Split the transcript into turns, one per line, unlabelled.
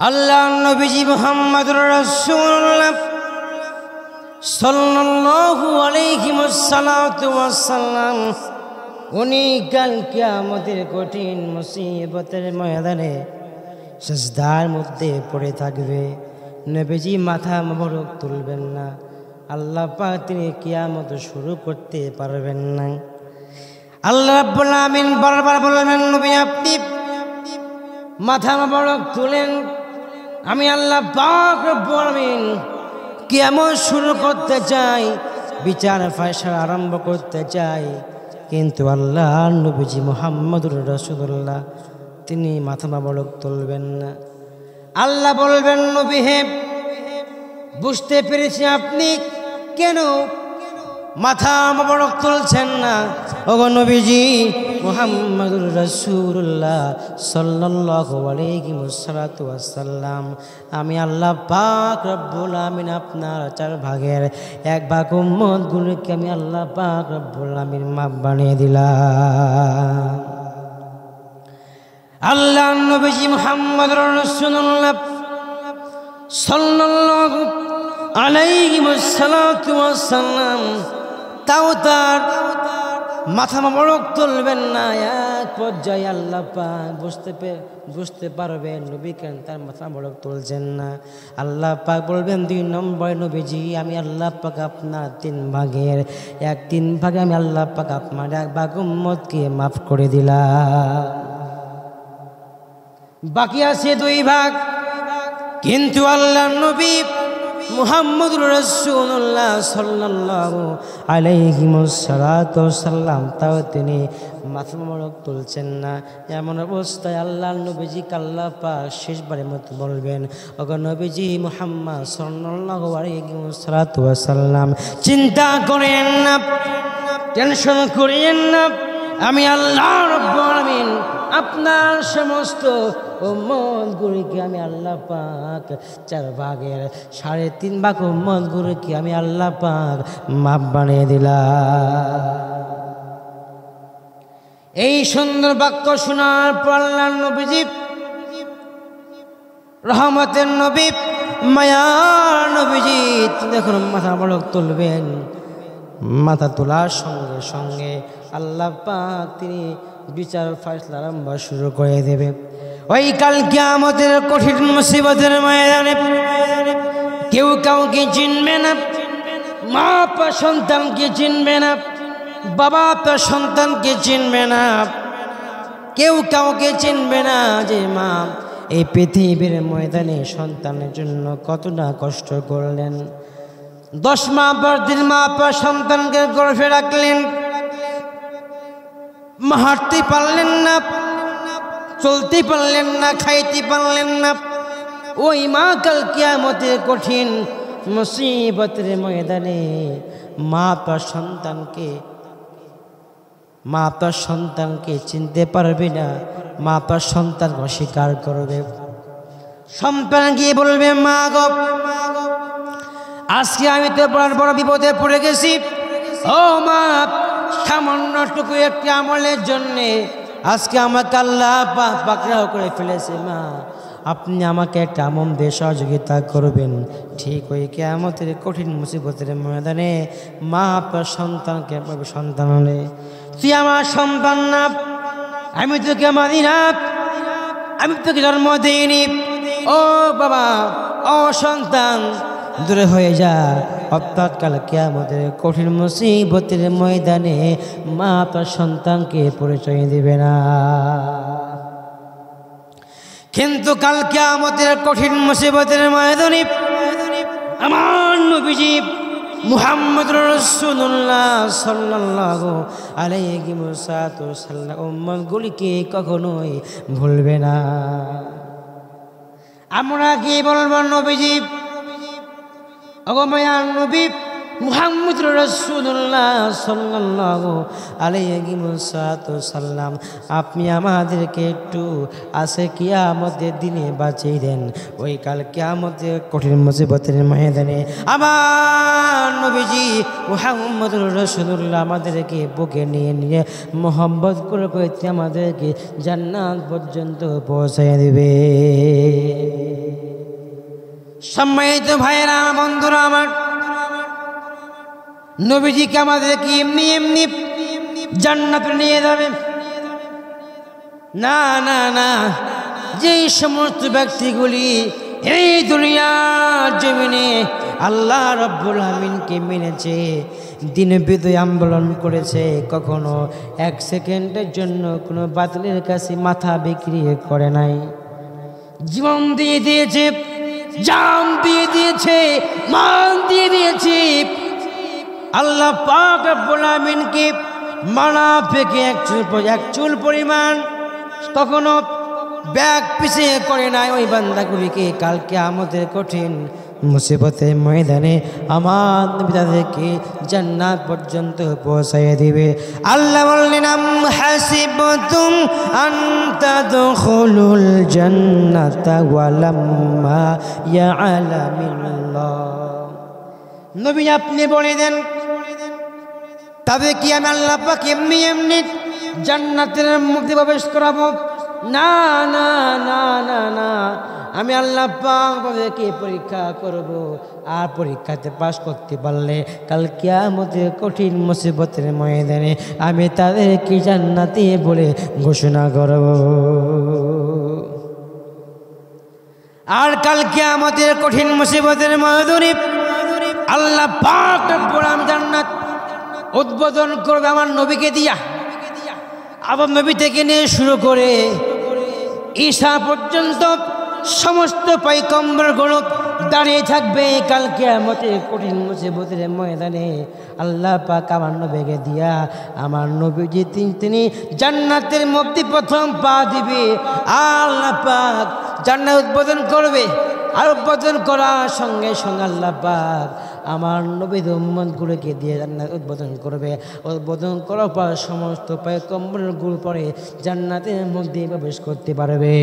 আল্লাহ নবীজি মুহাম্মদুর রাসূলুল্লাহ সাল্লাল্লাহু আলাইহি ওয়াসাল্লাম উনি কাল কিয়ামতের কঠিন মুসিবতের ময়দানে সিজদার মধ্যে পড়ে থাকবে। নবীজি মাথা মোবারক তুলবেন না। আল্লাহ পাক তিনি কিয়ামত শুরু করতে পারবেন না। আল্লাহ রাব্বুল আমিন বারবার বলবেন, নবী আপনি মাথা মোবারক তুলেন, আমি আল্লাহ পাক রব্বুল আমিন কিয়ামত শুরু করতে চাই, বিচার ফয়সালা আরম্ভ করতে চাই। কিন্তু আল্লাহ নবীজি মুহাম্মদুর রাসূলুল্লাহ তিনি মাথা মোবারক তুলবেন না। আল্লাহ বলবেন, নবী হে বুঝতে পেরেছি আপনি কেন মাথা মোবারক তুলছেন না। ওগো নবীজি মুহাম্মদুর রাসূলুল্লাহ সাল্লাল্লাহু আলাইহি ওয়াসাল্লাম আমি আল্লাহ পাক রব্বুল আমিন আপনার 4 ভাগের 1 ভাগ উম্মতগুলোকে আমি আল্লাহ পাক রব্বুল আমিন মাপ বানিয়ে দিলাম। আল্লাহ নবীজি মুহাম্মদুর রাসূলুল্লাহ সাল্লাল্লাহু আলাইহি ওয়াসাল্লাম তাও তার মাথা মোবারক তুলবেন না। এক পর্যায়ে আল্লাহ পাক বুঝতে পারবেন নবী কেন তার মাথা মোবারক তুলছেন না। আল্লাহ পাক বলবেন, 2 নম্বরে নবীজি আমি আল্লাহ পাক আপনার 3 ভাগের 1/3 ভাগে আমি আল্লাহ পাক আপনার 1 ভাগ উম্মতকে মাফ করে দিলাম। বাকি আছে 2 ভাগ। কিন্তু আল্লাহ নবী মুহাম্মদুর রাসূলুল্লাহ সাল্লাল্লাহু আলাইহি ওয়াসাল্লাম তাও তিনি মাথা মোবারক তুলছেন না। এমন অবস্থায় আল্লাহ নবীজি আল্লাহ পাক শেষবারের মতো বলবেন, ওগো নবীজি মুহাম্মদ সাল্লাল্লাহু আলাইহি ওয়াসাল্লাম চিন্তা করেন না, টেনশন করেন না, আমি আল্লাহ রাব্বুল আমিন আপনার সমস্ত উম্মতগুলোকে আমি আল্লাহ পাক 4 ভাগের 3.5 ভাগ উম্মতগুলোকে আমি আল্লাহ পাক মাপ বানিয়ে দিলাম। এই সুন্দর বাক্য শোনার পর আল্লাহ নবীজি রহমতের নবী মায়ার নবীজি দেখুন মাথা মোবারক তুলবেন। মাথা তোলার সঙ্গে সঙ্গে আল্লাহ পাক তিনি বিচার ফয়সালা আরম্ভ শুরু করে দেবে। ওই কাল কিয়ামতের কঠিন মুসিবতের ময়দানে কেউ কাউকে চিনবে না, মা পা সন্তানকে চিনবে না, বাবা পা সন্তানকে চিনবে না, কেউ কাউকে চিনবে না যে মা এই পৃথিবীর ময়দানে সন্তানের জন্য কতটা কষ্ট করলেন। 10 মাস পর 3 মাস পর সন্তানকে গর্ভে রাখলেন, মা হাঁটতে পারলেন না, চলতে পারলেন না, খাইতে পারলেন না। ওই মা কাল কিয়ামতের কঠিন মুসিবতের ময়দানে মা তার সন্তানকে চিনতে পারবে না, মা তার সন্তানকে অস্বীকার করবে। সন্তান গিয়ে বলবে, মা গো আজকে আমি তো বড় বিপদে পড়ে গেছি। ও মা, সামান্যটুকু একটি আমলের জন্যে আজকে আমাকে আল্লাহ পাক পাকড়াও করে ফেলেছে। মা আপনি আমাকে একটা আমল দিয়ে সহযোগিতা করবেন। ঠিক ওই কিয়ামতের কঠিন মুসিবতের ময়দানে মা আপনার সন্তানকে সন্তান হলে, তুই আমার সন্তান না, আমি তোকে মানি না, আমি তোকে জন্ম দিইনি। ও বাবা, ও সন্তান দূরে হয়ে যা। অর্থাৎ কাল কিয়ামতের কঠিন মুসিবতের ময়দানে মা তার সন্তানকে পরিচয় দিবে না। কিন্তু কাল কিয়ামতের কঠিন মুসিবতের ময়দানে আমার নবীজি মুহাম্মদুর রাসূলুল্লাহ সাল্লাল্লাহু আলাইহি ওয়াসাল্লাম উম্মতগুলিকে কখনোই ভুলবে না। আমরা কি বলবো, নবীজি ওগো মায়ার নবী মুহাম্মদুর রাসূলুল্লাহ সাল্লাল্লাহু আলাইহি ওয়াসাল্লাম আপনি আমাদেরকে একটু আছে কিয়ামতের দিনে বাঁচিয়ে দেন। ওই কাল কিয়ামতের কঠিন মুসিবতের ময়দানে আমার নবীজি মুহাম্মদুর রাসূলুল্লাহ আমাদেরকে বুকে নিয়ে মোহাম্মত করে আমাদেরকে জান্নাত পর্যন্ত পৌঁছায় দিবে। সম্মানিত ভাইয়েরা, বন্ধুরা আমার, নবীজিকে আমাদেরকে এমনি এমনি জান্নাতে নিয়ে যাবে না, না, না। যেই সমস্ত ব্যক্তিগুলি এই দুনিয়ার জমিনে আল্লাহ রাব্বুল আমিনকে মেনেছে, দিনে বিজয় আন্দোলন করেছে, কখনো এক সেকেন্ডের জন্য কোনো বাতিলের কাছে মাথা বিক্রি করে নাই, জীবন দিয়ে দিয়েছে, জান দিয়ে দিয়েছে, মান দিয়ে দিয়েছে। আল্লাহ পাক রব্বুল আমিনকে মানা থেকে এক চুল পরিমাণ কখনো ব্যাগ পিছিয়ে করে নাই। ওই বান্দাগুলিকে কাল কিয়ামতের কঠিন মুসিবতের ময়দানে আমার নবী তাদেরকে জান্নাত পর্যন্ত পৌঁছাইয়ে দিবে। আল্লাহ বললেন, আম হাসিবতুম আন তাদখুলুল জান্নাতা ওয়ালাম্মা ইয়ালামিল্লাহ। নবী আপনি বলে দেন, তবে কি আমি আল্লাহ পাক এমনি এমনি জান্নাতের মধ্যে প্রবেশ করাবো? না, না, না, না, না। আমি আল্লাহ পাক তাদেরকে পরীক্ষা করব, আর পরীক্ষাতে পাশ করতে পারলে কাল কিয়ামতের কঠিন মুসিবতের ময়দানে আমি তাদেরকে জান্নাতি বলে ঘোষণা করব। আর কাল কিয়ামতের কঠিন মুসিবতের ময়দানে আল্লাহ পাক রব্বুল আলামিন জান্নাত উদ্বোধন করবে আমার নবীকে দিয়া। আবার নবী থেকে নিয়ে শুরু করে ঈসা পর্যন্ত সমস্ত পয়গম্বরগুলো দাঁড়িয়ে থাকবে কাল কিয়ামতের কঠিন মুসিবতের ময়দানে। আল্লাহ পাক আমার নবীকে দিয়া, আমার নবীজি তিনি জান্নাতের মধ্যে প্রথম পা দিবে। আল্লাহ পাক জান্নাত উদ্বোধন করবে, আর উদ্বোধন করার সঙ্গে সঙ্গে আল্লাহ পাক আমার নবীর উম্মতগুলোকে দিয়ে জান্নাত উদ্বোধন করবে। উদ্বোধন করার পর সমস্ত পয়গম্বরগুলো পরে জান্নাতের মধ্যে প্রবেশ করতে পারবে।